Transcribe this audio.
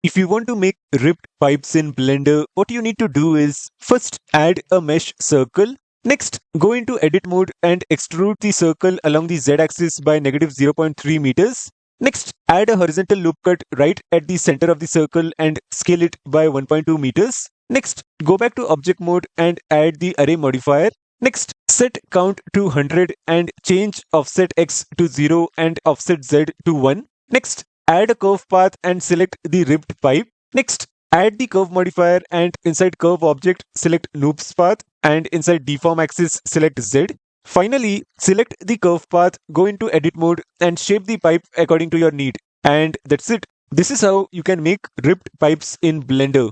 If you want to make ripped pipes in Blender, what you need to do is first add a mesh circle. Next, go into edit mode and extrude the circle along the z-axis by -0.3 meters. Next, add a horizontal loop cut right at the center of the circle and scale it by 1.2 meters. Next, go back to object mode and add the array modifier. Next, set count to 100 and change offset x to 0 and offset z to 1. Next, add a curve path and select the ribbed pipe. Next, add the curve modifier and inside curve object, select NurbsPath and inside Deform Axis, select Z. Finally, select the curve path, go into edit mode and shape the pipe according to your need. And that's it. This is how you can make ripped pipes in Blender.